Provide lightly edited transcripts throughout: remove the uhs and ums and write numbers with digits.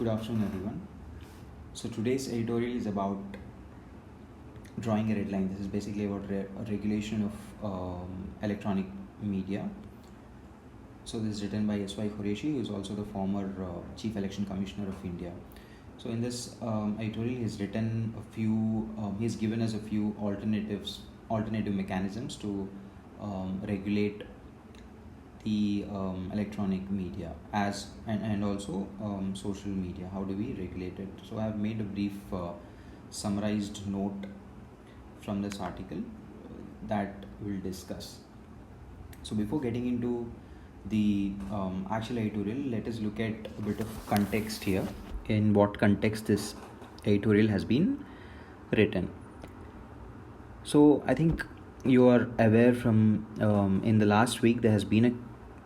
Good afternoon, everyone. So today's editorial is about drawing a red line. This is basically about regulation of electronic media. So this is written by SY Quraishi, who is also the former Chief Election Commissioner of India. So in this editorial, he's written a few. He's given us a few alternative mechanisms to regulate the electronic media and also social media. How do we regulate it? So I have made a brief summarized note from this article that we'll discuss. So before getting into the actual editorial, let us look at a bit of context here. In what context this editorial has been written. So I think you are aware from in the last week there has been a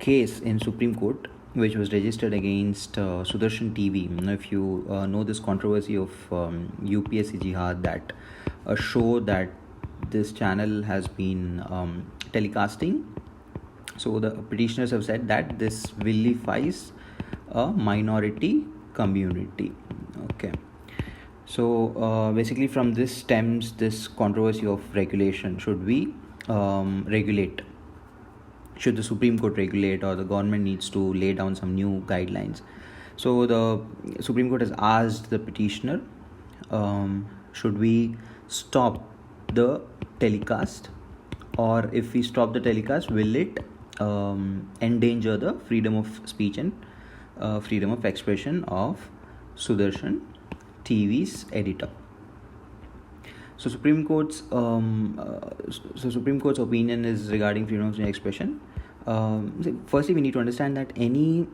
case in Supreme Court which was registered against Sudarshan TV. If you know this controversy of UPSC Jihad, that a show that this channel has been telecasting. So the petitioners have said that this vilifies a minority community. Okay. So basically from this stems this controversy of regulation. Should we regulate? Should the Supreme Court regulate, or the government needs to lay down some new guidelines? So the Supreme Court has asked the petitioner, should we stop the telecast, or if we stop the telecast, will it endanger the freedom of speech and freedom of expression of Sudarshan TV's editor? So Supreme Court's opinion is regarding freedom of expression. Firstly, we need to understand that any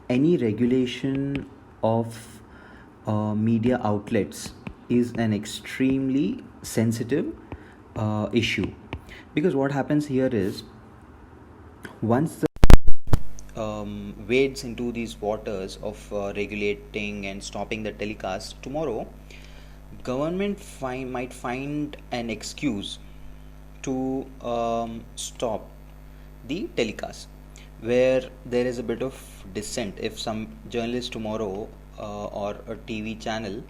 regulation of media outlets is an extremely sensitive issue, because what happens here is, once the wades into these waters of regulating and stopping the telecast, tomorrow government might find an excuse to stop the telecast where there is a bit of dissent. If some journalist tomorrow or a TV channel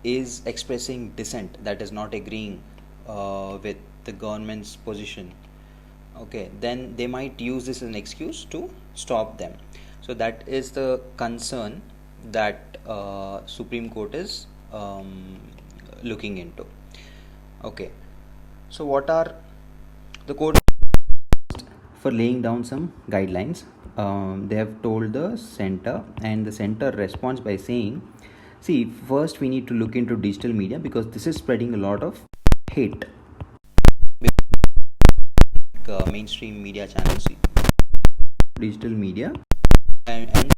is expressing dissent, that is not agreeing with the government's position, okay, then they might use this as an excuse to stop them. So that is the concern that Supreme Court is looking into. Okay, so what are the court for laying down some guidelines? They have told the center, and the center responds by saying, see, first we need to look into digital media, because this is spreading a lot of hate. Mainstream media channels, digital media, and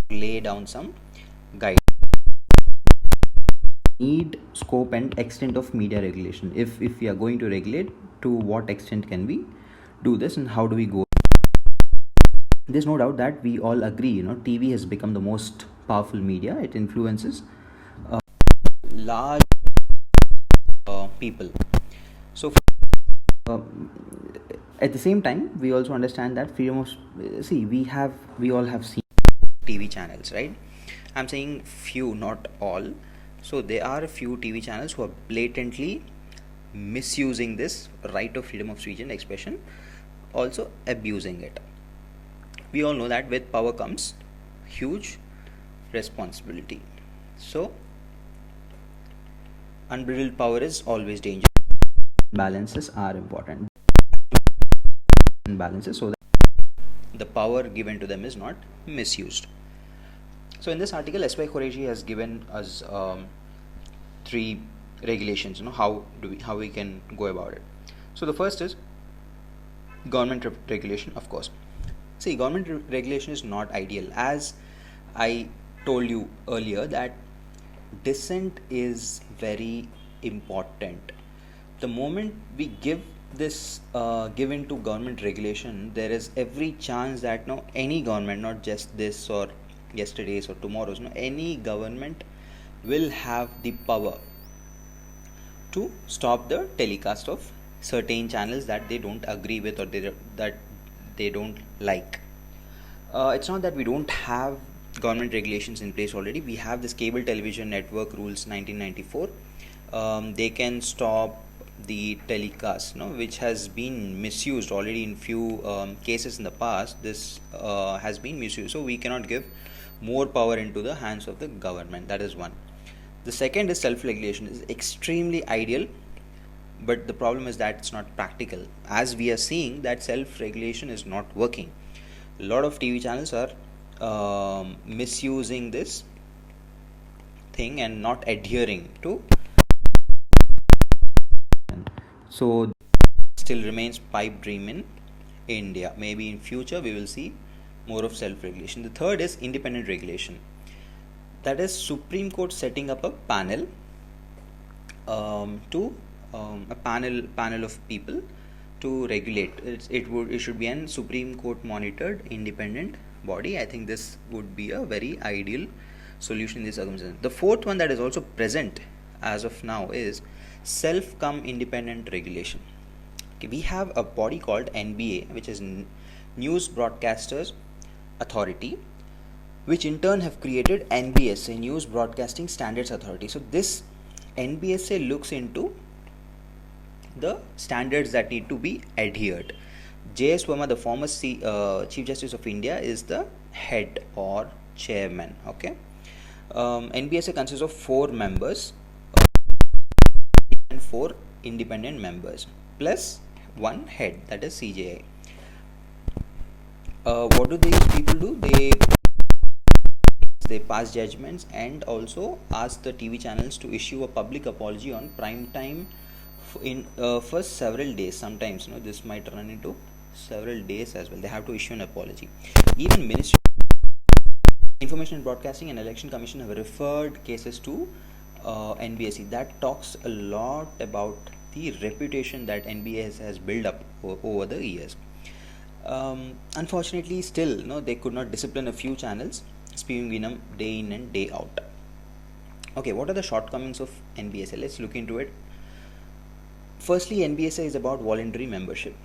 lay down some guidelines. Need scope and extent of media regulation. If we are going to regulate, to what extent can we do this, and how do we go? There's no doubt that we all agree, TV has become the most powerful media. It influences large people. So at the same time, we also understand that freedom of we all have seen TV channels, right? I'm saying few, not all. So there are a few TV channels who are blatantly misusing this right of freedom of speech and expression, also abusing it. We all know that with power comes huge responsibility. So unbridled power is always dangerous. Balances are important. Balances, so that the power given to them is not misused. So in this article, SY Quraishi has given us 3 regulations. How we can go about it. So the first is government regulation. Of course, see, government regulation is not ideal. As I told you earlier, that dissent is very important. The moment we give into government regulation, there is every chance that any government, not just this or yesterday's or tomorrow's, any government will have the power to stop the telecast of certain channels that they don't agree with, or that they don't like. It's not that we don't have government regulations in place already. We have this Cable Television Network Rules 1994. They can stop the telecast, which has been misused already in few cases in the past. This has been misused, so we cannot give more power into the hands of the government. That is one. The second is self-regulation. Is extremely ideal, but the problem is that it's not practical, as we are seeing that self-regulation is not working. A lot of TV channels are misusing this thing and not adhering to, so still remains pipe dream in India. Maybe in future we will see more of self-regulation. The third is independent regulation. That is Supreme Court setting up a panel a panel of people to regulate. It should be an Supreme Court monitored independent body. I think this would be a very ideal solution in this circumstance. The fourth one that is also present as of now is independent regulation. Okay, we have a body called NBA, which is News Broadcasters Authority, which in turn have created NBSA, News Broadcasting Standards Authority. So this NBSA looks into the standards that need to be adhered. J.S. Verma, the former Chief Justice of India, is the head or chairman. Okay, NBSA consists of 4 members and 4 independent members plus 1 head, that is CJI. What do these people do? They pass judgments and also ask the TV channels to issue a public apology on prime time for several days. Sometimes this might run into several days as well. They have to issue an apology. Even Ministry of Information and Broadcasting and Election Commission have referred cases to NBSC. That talks a lot about the reputation that NBS has built up over the years. Unfortunately, still they could not discipline a few channels, spewing venom day in and day out. Okay, what are the shortcomings of NBSA? Let's look into it. Firstly, NBSA is about voluntary membership.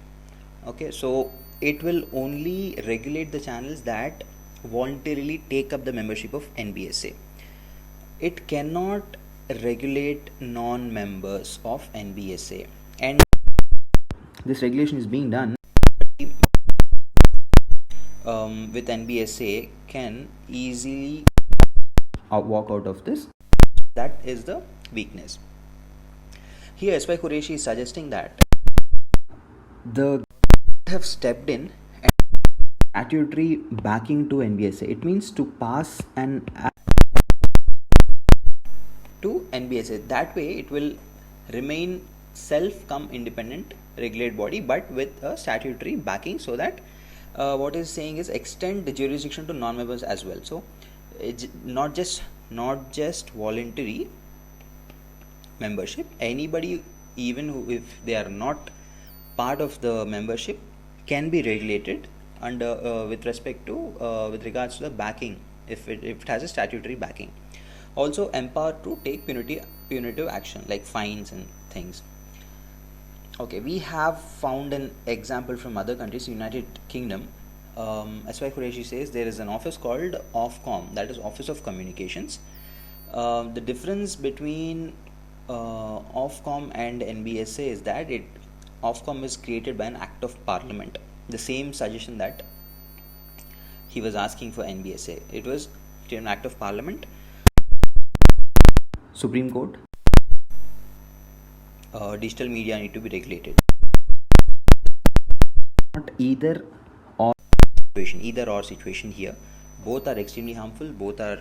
Okay, so it will only regulate the channels that voluntarily take up the membership of NBSA. It cannot regulate non-members of NBSA, and this regulation is being done with NBSA can easily walk out of this. That is the weakness. Here SY Quraishi is suggesting that the have stepped in and statutory backing to NBSA. It means to pass an act to NBSA. That way it will remain independent regulate body, but with a statutory backing, so that what is saying is extend the jurisdiction to non-members as well. So it's not just voluntary membership. Anybody, even if they are not part of the membership, can be regulated under with regards to the backing, if it has a statutory backing. Also empowered to take punitive action like fines and things. Okay, we have found an example from other countries. United Kingdom, SY Quraishi says there is an office called Ofcom, that is Office of Communications. The difference between Ofcom and NBSA is that Ofcom is created by an act of parliament. The same suggestion that he was asking for NBSA, it was an act of parliament. Supreme Court, digital media need to be regulated. Not either or situation here. Both are extremely harmful. Both are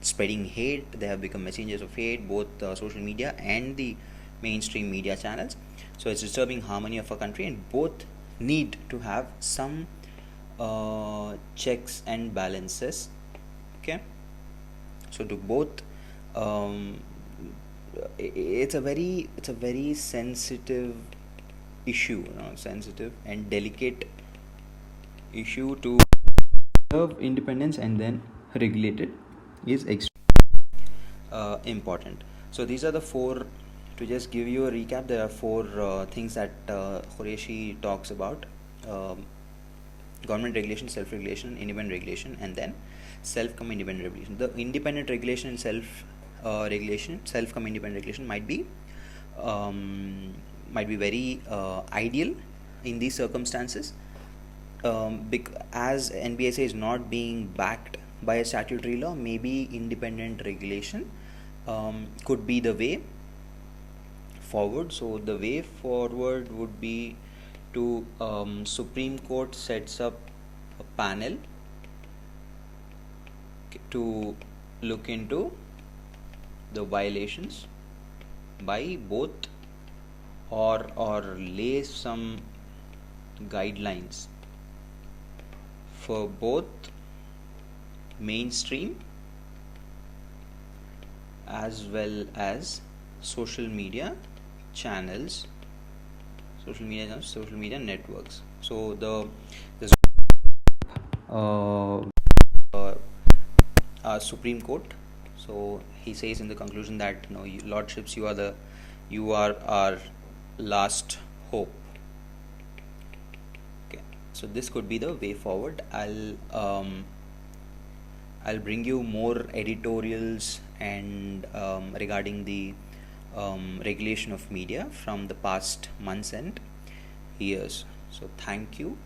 spreading hate. They have become messengers of hate, both social media and the mainstream media channels. So it's disturbing harmony of a country, and both need to have some checks and balances. Okay, so to both it's a very sensitive issue, sensitive and delicate issue. To serve independence and then regulate it is extremely important. So these are the 4. To just give you a recap, there are 4 things that Quraishi talks about government regulation, self-regulation, independent regulation, and then self-independent regulation. The independent regulation and self-regulation, self-independent regulation might be very ideal in these circumstances, as NBSA is not being backed by a statutory law. Maybe independent regulation could be the way forward. So the way forward would be to Supreme Court sets up a panel to look into the violations by both, or lay some guidelines for both mainstream as well as social media channels, social media networks. So the Supreme Court. So he says in the conclusion that, lordships, you are our last hope. Okay, so this could be the way forward. I'll bring you more editorials and regarding the regulation of media from the past months and years. So thank you.